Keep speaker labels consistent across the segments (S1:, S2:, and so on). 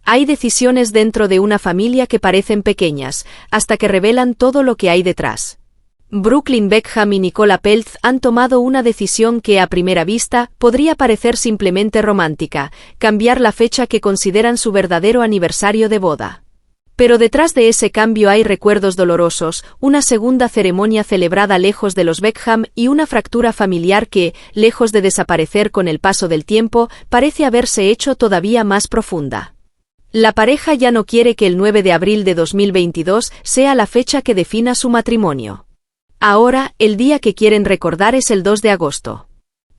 S1: Hay decisiones dentro de una familia que parecen pequeñas, hasta que revelan todo lo que hay detrás. Brooklyn Beckham y Nicola Peltz han tomado una decisión que a primera vista podría parecer simplemente romántica, cambiar la fecha que consideran su verdadero aniversario de boda. Pero detrás de ese cambio hay recuerdos dolorosos, una segunda ceremonia celebrada lejos de los Beckham y una fractura familiar que, lejos de desaparecer con el paso del tiempo, parece haberse hecho todavía más profunda. La pareja ya no quiere que el 9 de abril de 2022 sea la fecha que defina su matrimonio. Ahora, el día que quieren recordar es el 2 de agosto.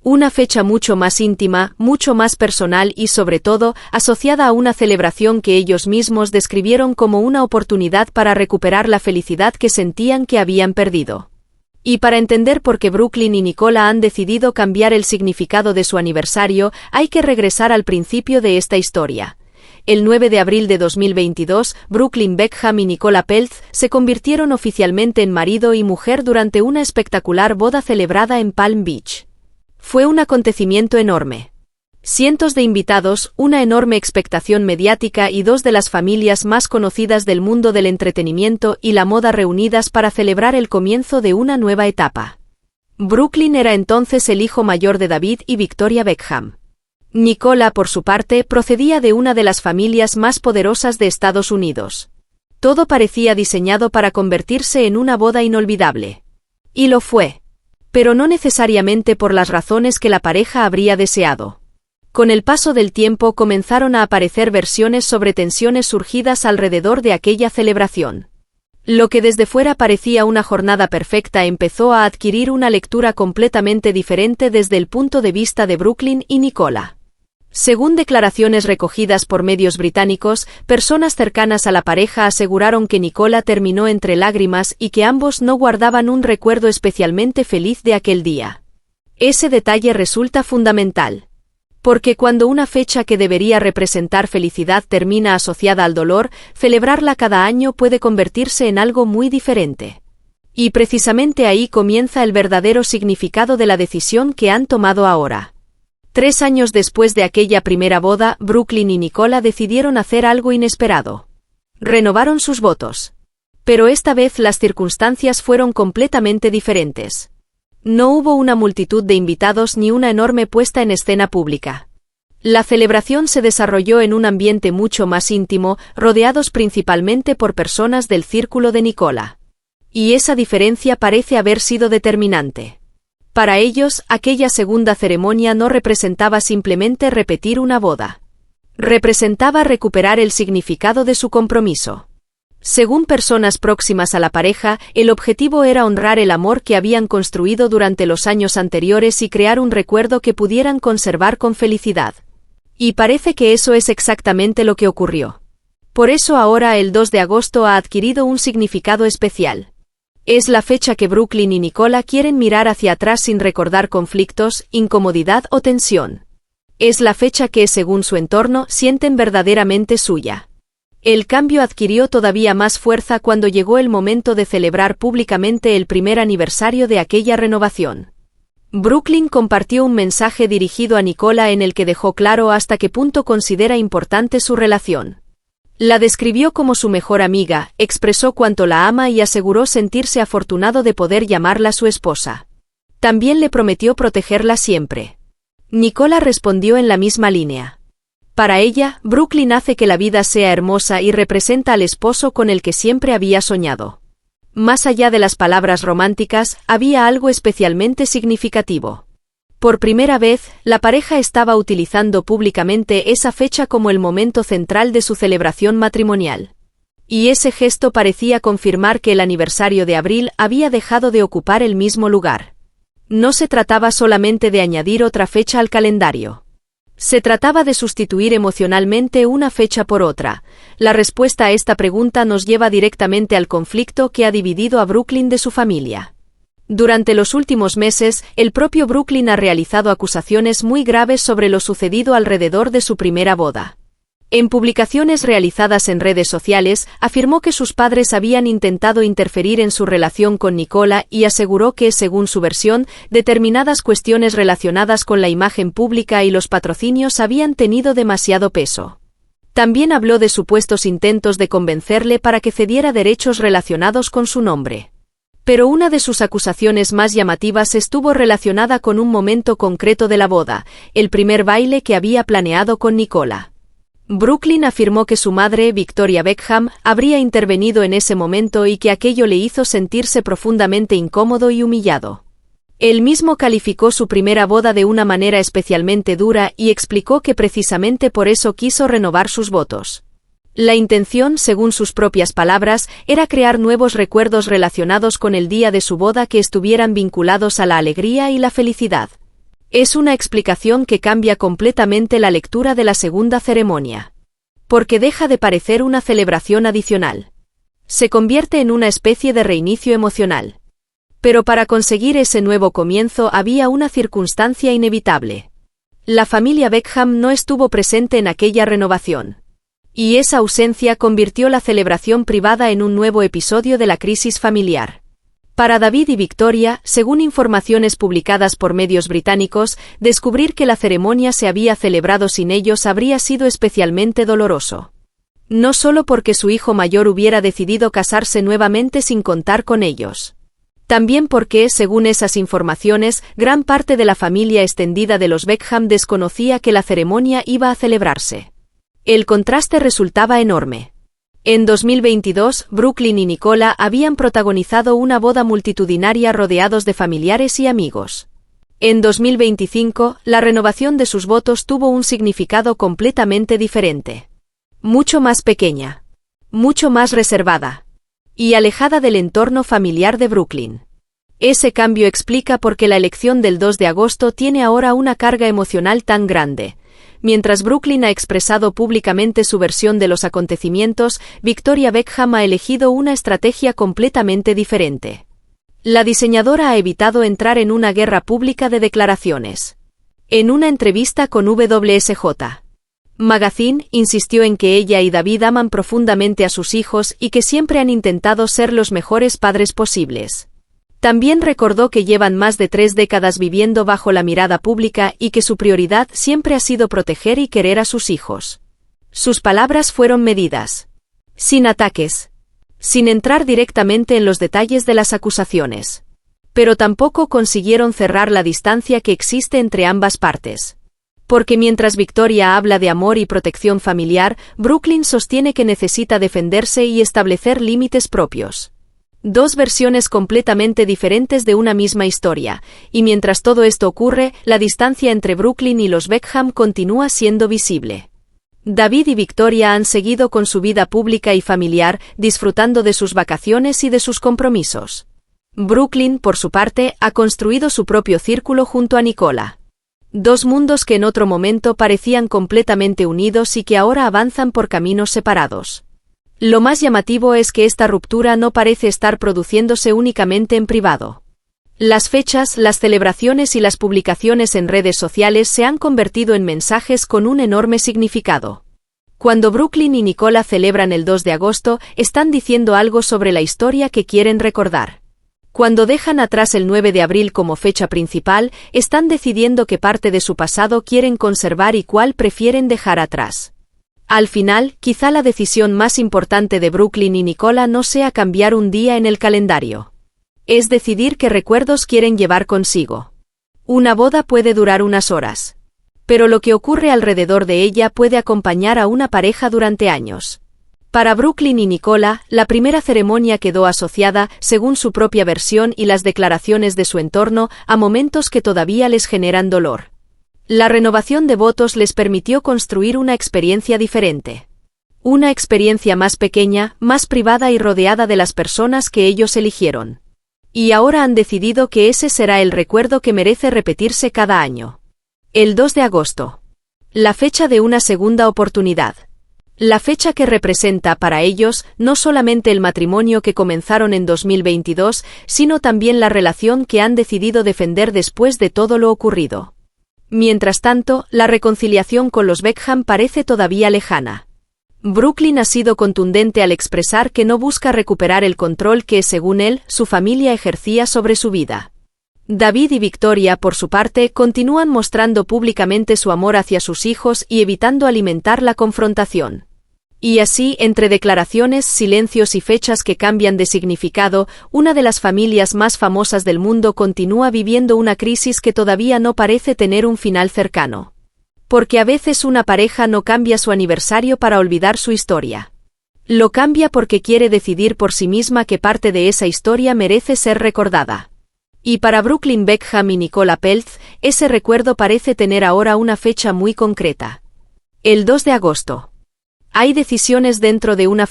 S1: Una fecha mucho más íntima, mucho más personal y sobre todo, asociada a una celebración que ellos mismos describieron como una oportunidad para recuperar la felicidad que sentían que habían perdido. Y para entender por qué Brooklyn y Nicola han decidido cambiar el significado de su aniversario, hay que regresar al principio de esta historia. El 9 de abril de 2022, Brooklyn Beckham y Nicola Peltz se convirtieron oficialmente en marido y mujer durante una espectacular boda celebrada en Palm Beach. Fue un acontecimiento enorme. Cientos de invitados, una enorme expectación mediática y dos de las familias más conocidas del mundo del entretenimiento y la moda reunidas para celebrar el comienzo de una nueva etapa. Brooklyn era entonces el hijo mayor de David y Victoria Beckham. Nicola, por su parte, procedía de una de las familias más poderosas de Estados Unidos. Todo parecía diseñado para convertirse en una boda inolvidable. Y lo fue. Pero no necesariamente por las razones que la pareja habría deseado. Con el paso del tiempo comenzaron a aparecer versiones sobre tensiones surgidas alrededor de aquella celebración. Lo que desde fuera parecía una jornada perfecta empezó a adquirir una lectura completamente diferente desde el punto de vista de Brooklyn y Nicola. Según declaraciones recogidas por medios británicos, personas cercanas a la pareja aseguraron que Nicola terminó entre lágrimas y que ambos no guardaban un recuerdo especialmente feliz de aquel día. Ese detalle resulta fundamental. Porque cuando una fecha que debería representar felicidad termina asociada al dolor, celebrarla cada año puede convertirse en algo muy diferente. Y precisamente ahí comienza el verdadero significado de la decisión que han tomado ahora. 3 años después de aquella primera boda, Brooklyn y Nicola decidieron hacer algo inesperado. Renovaron sus votos. Pero esta vez las circunstancias fueron completamente diferentes. No hubo una multitud de invitados ni una enorme puesta en escena pública. La celebración se desarrolló en un ambiente mucho más íntimo, rodeados principalmente por personas del círculo de Nicola. Y esa diferencia parece haber sido determinante. Para ellos, aquella segunda ceremonia no representaba simplemente repetir una boda. Representaba recuperar el significado de su compromiso. Según personas próximas a la pareja, el objetivo era honrar el amor que habían construido durante los años anteriores y crear un recuerdo que pudieran conservar con felicidad. Y parece que eso es exactamente lo que ocurrió. Por eso ahora el 2 de agosto ha adquirido un significado especial. Es la fecha que Brooklyn y Nicola quieren mirar hacia atrás sin recordar conflictos, incomodidad o tensión. Es la fecha que, según su entorno, sienten verdaderamente suya. El cambio adquirió todavía más fuerza cuando llegó el momento de celebrar públicamente el primer aniversario de aquella renovación. Brooklyn compartió un mensaje dirigido a Nicola en el que dejó claro hasta qué punto considera importante su relación. La describió como su mejor amiga, expresó cuánto la ama y aseguró sentirse afortunado de poder llamarla su esposa. También le prometió protegerla siempre. Nicola respondió en la misma línea. Para ella, Brooklyn hace que la vida sea hermosa y representa al esposo con el que siempre había soñado. Más allá de las palabras románticas, había algo especialmente significativo. Por primera vez, la pareja estaba utilizando públicamente esa fecha como el momento central de su celebración matrimonial. Y ese gesto parecía confirmar que el aniversario de abril había dejado de ocupar el mismo lugar. No se trataba solamente de añadir otra fecha al calendario. Se trataba de sustituir emocionalmente una fecha por otra. La respuesta a esta pregunta nos lleva directamente al conflicto que ha dividido a Brooklyn de su familia. Durante los últimos meses, el propio Brooklyn ha realizado acusaciones muy graves sobre lo sucedido alrededor de su primera boda. En publicaciones realizadas en redes sociales, afirmó que sus padres habían intentado interferir en su relación con Nicola y aseguró que, según su versión, determinadas cuestiones relacionadas con la imagen pública y los patrocinios habían tenido demasiado peso. También habló de supuestos intentos de convencerle para que cediera derechos relacionados con su nombre. Pero una de sus acusaciones más llamativas estuvo relacionada con un momento concreto de la boda, el primer baile que había planeado con Nicola. Brooklyn afirmó que su madre, Victoria Beckham, habría intervenido en ese momento y que aquello le hizo sentirse profundamente incómodo y humillado. Él mismo calificó su primera boda de una manera especialmente dura y explicó que precisamente por eso quiso renovar sus votos. La intención, según sus propias palabras, era crear nuevos recuerdos relacionados con el día de su boda que estuvieran vinculados a la alegría y la felicidad. Es una explicación que cambia completamente la lectura de la segunda ceremonia. Porque deja de parecer una celebración adicional. Se convierte en una especie de reinicio emocional. Pero para conseguir ese nuevo comienzo había una circunstancia inevitable. La familia Beckham no estuvo presente en aquella renovación. Y esa ausencia convirtió la celebración privada en un nuevo episodio de la crisis familiar. Para David y Victoria, según informaciones publicadas por medios británicos, descubrir que la ceremonia se había celebrado sin ellos habría sido especialmente doloroso. No solo porque su hijo mayor hubiera decidido casarse nuevamente sin contar con ellos. También porque, según esas informaciones, gran parte de la familia extendida de los Beckham desconocía que la ceremonia iba a celebrarse. El contraste resultaba enorme. En 2022, Brooklyn y Nicola habían protagonizado una boda multitudinaria rodeados de familiares y amigos. En 2025, la renovación de sus votos tuvo un significado completamente diferente. Mucho más pequeña. Mucho más reservada. Y alejada del entorno familiar de Brooklyn. Ese cambio explica por qué la elección del 2 de agosto tiene ahora una carga emocional tan grande. Mientras Brooklyn ha expresado públicamente su versión de los acontecimientos, Victoria Beckham ha elegido una estrategia completamente diferente. La diseñadora ha evitado entrar en una guerra pública de declaraciones. En una entrevista con WSJ. Magazine, insistió en que ella y David aman profundamente a sus hijos y que siempre han intentado ser los mejores padres posibles. También recordó que llevan más de 3 décadas viviendo bajo la mirada pública y que su prioridad siempre ha sido proteger y querer a sus hijos. Sus palabras fueron medidas. Sin ataques. Sin entrar directamente en los detalles de las acusaciones. Pero tampoco consiguieron cerrar la distancia que existe entre ambas partes. Porque mientras Victoria habla de amor y protección familiar, Brooklyn sostiene que necesita defenderse y establecer límites propios. 2 versiones completamente diferentes de una misma historia, y mientras todo esto ocurre, la distancia entre Brooklyn y los Beckham continúa siendo visible. David y Victoria han seguido con su vida pública y familiar, disfrutando de sus vacaciones y de sus compromisos. Brooklyn, por su parte, ha construido su propio círculo junto a Nicola. 2 mundos que en otro momento parecían completamente unidos y que ahora avanzan por caminos separados. Lo más llamativo es que esta ruptura no parece estar produciéndose únicamente en privado. Las fechas, las celebraciones y las publicaciones en redes sociales se han convertido en mensajes con un enorme significado. Cuando Brooklyn y Nicola celebran el 2 de agosto, están diciendo algo sobre la historia que quieren recordar. Cuando dejan atrás el 9 de abril como fecha principal, están decidiendo qué parte de su pasado quieren conservar y cuál prefieren dejar atrás. Al final, quizá la decisión más importante de Brooklyn y Nicola no sea cambiar un día en el calendario. Es decidir qué recuerdos quieren llevar consigo. Una boda puede durar unas horas. Pero lo que ocurre alrededor de ella puede acompañar a una pareja durante años. Para Brooklyn y Nicola, la primera ceremonia quedó asociada, según su propia versión y las declaraciones de su entorno, a momentos que todavía les generan dolor. La renovación de votos les permitió construir una experiencia diferente. Una experiencia más pequeña, más privada y rodeada de las personas que ellos eligieron. Y ahora han decidido que ese será el recuerdo que merece repetirse cada año. El 2 de agosto. La fecha de una segunda oportunidad. La fecha que representa para ellos no solamente el matrimonio que comenzaron en 2022, sino también la relación que han decidido defender después de todo lo ocurrido. Mientras tanto, la reconciliación con los Beckham parece todavía lejana. Brooklyn ha sido contundente al expresar que no busca recuperar el control que, según él, su familia ejercía sobre su vida. David y Victoria, por su parte, continúan mostrando públicamente su amor hacia sus hijos y evitando alimentar la confrontación. Y así, entre declaraciones, silencios y fechas que cambian de significado, una de las familias más famosas del mundo continúa viviendo una crisis que todavía no parece tener un final cercano. Porque a veces una pareja no cambia su aniversario para olvidar su historia. Lo cambia porque quiere decidir por sí misma que parte de esa historia merece ser recordada. Y para Brooklyn Beckham y Nicola Peltz, ese recuerdo parece tener ahora una fecha muy concreta. El 2 de agosto. Hay decisiones dentro de una